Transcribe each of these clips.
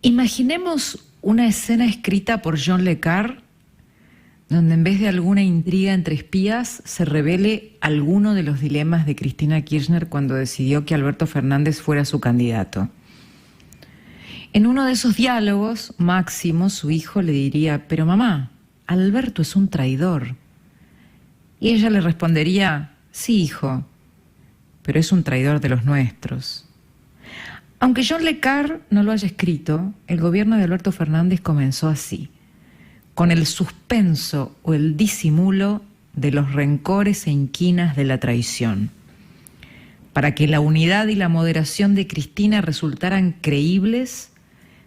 Imaginemos una escena escrita por John le Carré, donde en vez de alguna intriga entre espías se revele alguno de los dilemas de Cristina Kirchner cuando decidió que Alberto Fernández fuera su candidato. En uno de esos diálogos, Máximo, su hijo, le diría: pero mamá, Alberto es un traidor. Y ella le respondería: sí, hijo, pero es un traidor de los nuestros. Aunque John le Carré no lo haya escrito, el gobierno de Alberto Fernández comenzó así, con el suspenso o el disimulo de los rencores e inquinas de la traición. Para que la unidad y la moderación de Cristina resultaran creíbles,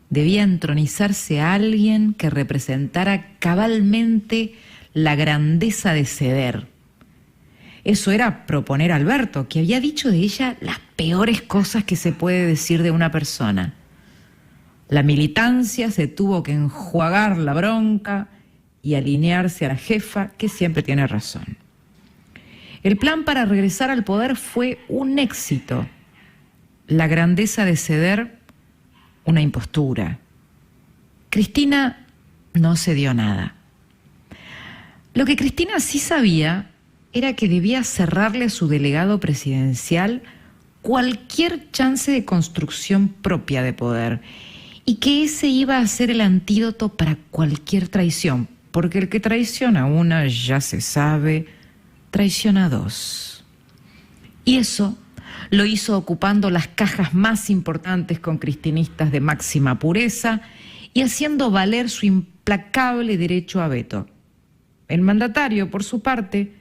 debía entronizarse a alguien que representara cabalmente la grandeza de ceder. Eso era proponer a Alberto, que había dicho de ella las peores cosas que se puede decir de una persona. La militancia se tuvo que enjuagar la bronca y alinearse a la jefa, que siempre tiene razón. El plan para regresar al poder fue un éxito. La grandeza de ceder, una impostura. Cristina no cedió nada. Lo que Cristina sí sabía era que debía cerrarle a su delegado presidencial cualquier chance de construcción propia de poder, y que ese iba a ser el antídoto para cualquier traición, porque el que traiciona a una, ya se sabe, traiciona a dos. Y eso lo hizo ocupando las cajas más importantes con cristinistas de máxima pureza y haciendo valer su implacable derecho a veto. El mandatario, por su parte,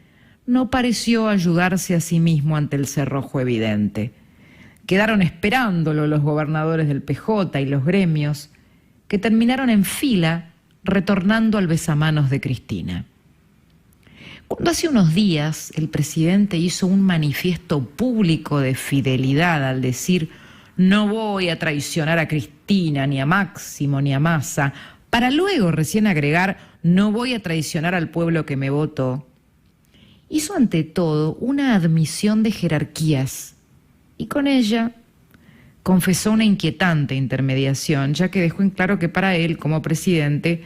no pareció ayudarse a sí mismo ante el cerrojo evidente. Quedaron esperándolo los gobernadores del PJ y los gremios, que terminaron en fila retornando al besamanos de Cristina. Cuando hace unos días el presidente hizo un manifiesto público de fidelidad al decir: no voy a traicionar a Cristina, ni a Máximo, ni a Massa, para luego recién agregar: no voy a traicionar al pueblo que me votó, hizo ante todo una admisión de jerarquías y con ella confesó una inquietante intermediación, ya que dejó en claro que para él, como presidente,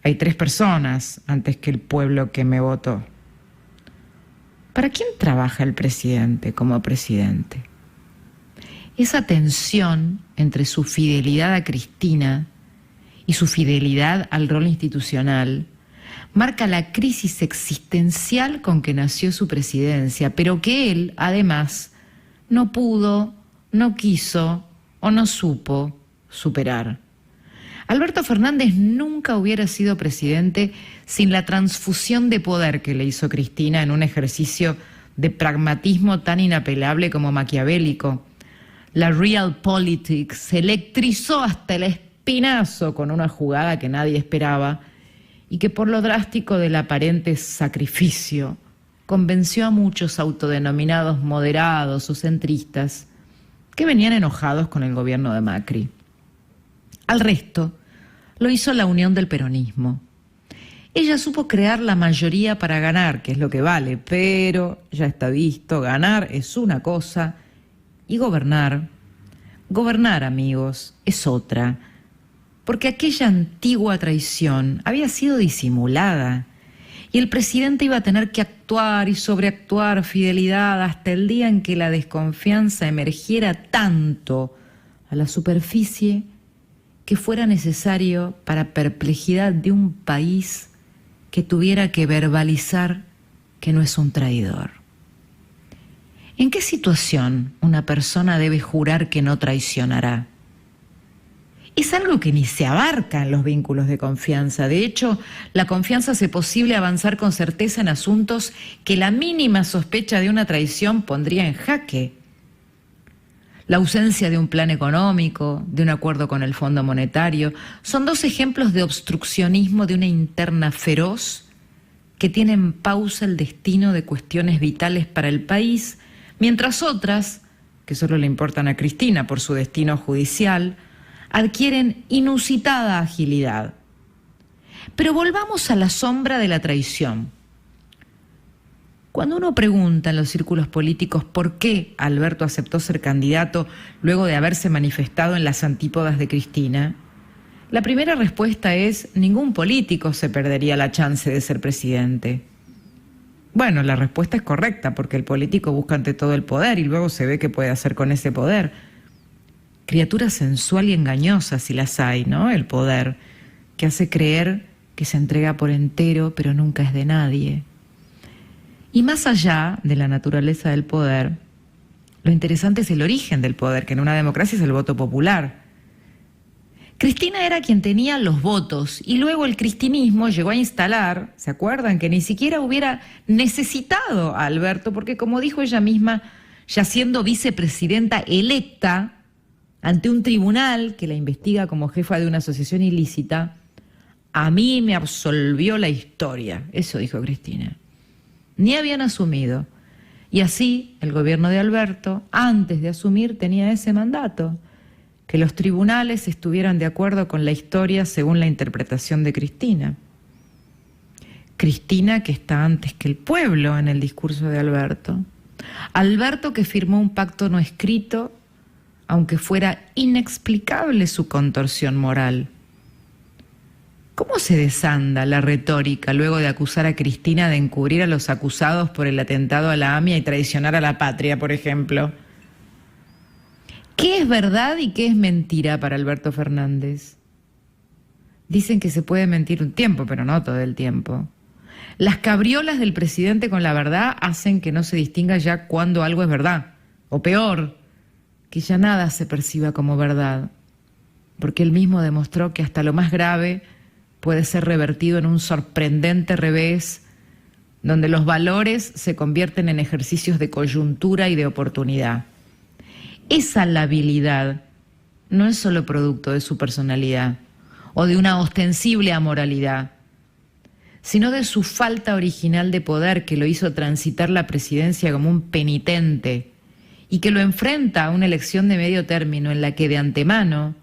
hay 3 personas antes que el pueblo que me votó. ¿Para quién trabaja el presidente como presidente? Esa tensión entre su fidelidad a Cristina y su fidelidad al rol institucional marca la crisis existencial con que nació su presidencia, pero que él, además, no pudo, no quiso o no supo superar. Alberto Fernández nunca hubiera sido presidente sin la transfusión de poder que le hizo Cristina en un ejercicio de pragmatismo tan inapelable como maquiavélico. La realpolitik se electrizó hasta el espinazo con una jugada que nadie esperaba y que, por lo drástico del aparente sacrificio, convenció a muchos autodenominados moderados o centristas que venían enojados con el gobierno de Macri. Al resto lo hizo la unión del peronismo. Ella supo crear la mayoría para ganar, que es lo que vale, pero ya está visto, ganar es una cosa y gobernar, amigos, es otra, porque aquella antigua traición había sido disimulada y el presidente iba a tener que actuar y sobreactuar fidelidad hasta el día en que la desconfianza emergiera tanto a la superficie que fuera necesario para perplejidad de un país que tuviera que verbalizar que no es un traidor. ¿En qué situación una persona debe jurar que no traicionará? Es algo que ni se abarca en los vínculos de confianza. De hecho, la confianza hace posible avanzar con certeza en asuntos que la mínima sospecha de una traición pondría en jaque. La ausencia de un plan económico, de un acuerdo con el Fondo Monetario, son 2 ejemplos de obstruccionismo de una interna feroz que tiene en pausa el destino de cuestiones vitales para el país, mientras otras, que solo le importan a Cristina por su destino judicial, adquieren inusitada agilidad. Pero volvamos a la sombra de la traición. Cuando uno pregunta en los círculos políticos por qué Alberto aceptó ser candidato luego de haberse manifestado en las antípodas de Cristina, La primera respuesta es: ningún político se perdería la chance de ser presidente. Bueno, la respuesta es correcta, porque el político busca ante todo el poder y luego se ve qué puede hacer con ese poder. Criatura sensual y engañosa, si las hay, ¿no? El poder, que hace creer que se entrega por entero, pero nunca es de nadie. Y más allá de la naturaleza del poder, lo interesante es el origen del poder, que en una democracia es el voto popular. Cristina era quien tenía los votos y luego el cristinismo llegó a instalar, ¿se acuerdan? Que ni siquiera hubiera necesitado a Alberto, porque como dijo ella misma, ya siendo vicepresidenta electa ante un tribunal que la investiga como jefa de una asociación ilícita, a mí me absolvió la historia. Eso dijo Cristina. Ni habían asumido. Y así el gobierno de Alberto, antes de asumir, tenía ese mandato: que los tribunales estuvieran de acuerdo con la historia según la interpretación de Cristina. Cristina, que está antes que el pueblo en el discurso de Alberto. Alberto, que firmó un pacto no escrito, aunque fuera inexplicable su contorsión moral. ¿Cómo se desanda la retórica luego de acusar a Cristina de encubrir a los acusados por el atentado a la AMIA y traicionar a la patria, por ejemplo? ¿Qué es verdad y qué es mentira para Alberto Fernández? Dicen que se puede mentir un tiempo, pero no todo el tiempo. Las cabriolas del presidente con la verdad hacen que no se distinga ya cuándo algo es verdad. O peor, que ya nada se perciba como verdad. Porque él mismo demostró que hasta lo más grave puede ser revertido en un sorprendente revés, donde los valores se convierten en ejercicios de coyuntura y de oportunidad. Esa labilidad no es solo producto de su personalidad o de una ostensible amoralidad, sino de su falta original de poder, que lo hizo transitar la presidencia como un penitente y que lo enfrenta a una elección de medio término en la que de antemano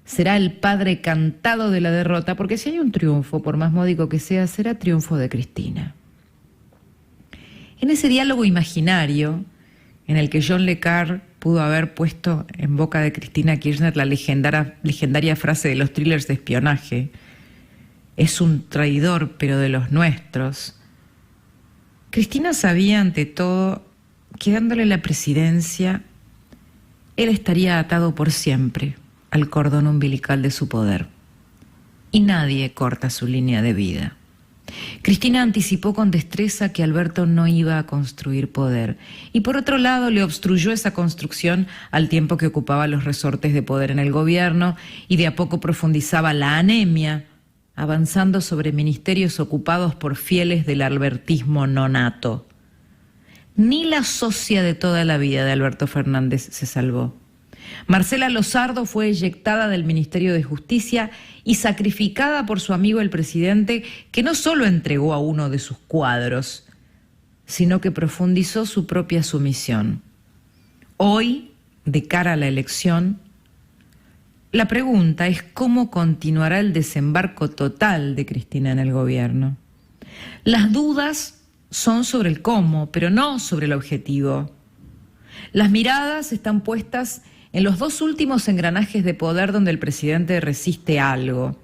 será el padre cantado de la derrota, porque si hay un triunfo, por más módico que sea, será triunfo de Cristina. En ese diálogo imaginario en el que John Le Carre pudo haber puesto en boca de Cristina Kirchner la legendaria frase de los thrillers de espionaje: es un traidor, pero de los nuestros. Cristina sabía ante todo que dándole la presidencia, él estaría atado por siempre al cordón umbilical de su poder. Y nadie corta su línea de vida. Cristina anticipó con destreza que Alberto no iba a construir poder y por otro lado le obstruyó esa construcción al tiempo que ocupaba los resortes de poder en el gobierno y de a poco profundizaba la anemia, avanzando sobre ministerios ocupados por fieles del albertismo nonato. Ni la socia de toda la vida de Alberto Fernández se salvó. Marcela Lozardo fue eyectada del Ministerio de Justicia y sacrificada por su amigo el presidente, que no solo entregó a uno de sus cuadros, sino que profundizó su propia sumisión. Hoy, de cara a la elección, la pregunta es cómo continuará el desembarco total de Cristina en el gobierno. Las dudas son sobre el cómo, pero no sobre el objetivo. Las miradas están puestas en los dos últimos engranajes de poder donde el presidente resiste algo: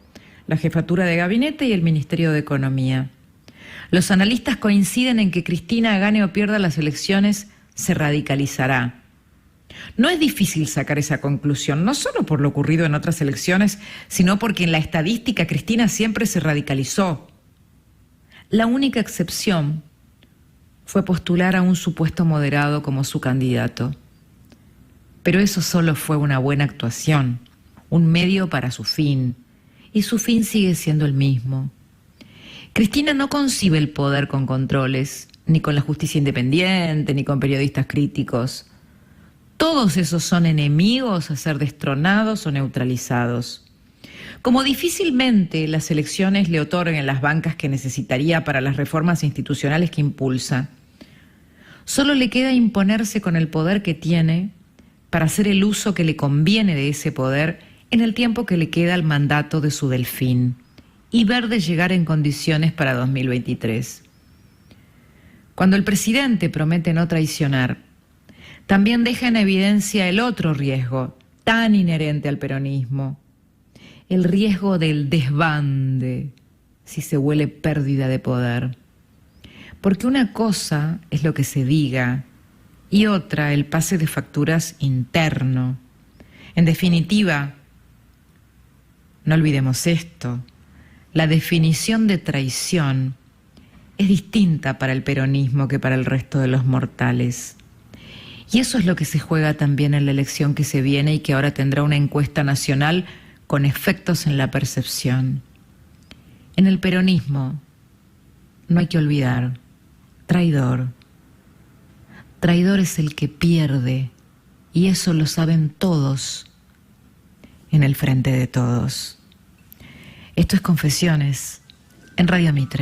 la jefatura de gabinete y el Ministerio de Economía. Los analistas coinciden en que Cristina, gane o pierda las elecciones, se radicalizará. No es difícil sacar esa conclusión, no solo por lo ocurrido en otras elecciones, sino porque en la estadística Cristina siempre se radicalizó. La única excepción fue postular a un supuesto moderado como su candidato. Pero eso solo fue una buena actuación, un medio para su fin, y su fin sigue siendo el mismo. Cristina no concibe el poder con controles, ni con la justicia independiente, ni con periodistas críticos. Todos esos son enemigos a ser destronados o neutralizados. Como difícilmente las elecciones le otorguen las bancas que necesitaría para las reformas institucionales que impulsa, solo le queda imponerse con el poder que tiene para hacer el uso que le conviene de ese poder en el tiempo que le queda al mandato de su delfín y ver de llegar en condiciones para 2023. Cuando el presidente promete no traicionar, también deja en evidencia el otro riesgo tan inherente al peronismo: el riesgo del desbande si se huele pérdida de poder. Porque una cosa es lo que se diga y otra el pase de facturas interno. En definitiva, no olvidemos esto, la definición de traición es distinta para el peronismo que para el resto de los mortales. Y eso es lo que se juega también en la elección que se viene y que ahora tendrá una encuesta nacional con efectos en la percepción. En el peronismo no hay que olvidar, traidor. Traidor es el que pierde, y eso lo saben todos en el frente de todos. Esto es Confesiones en Radio Mitre.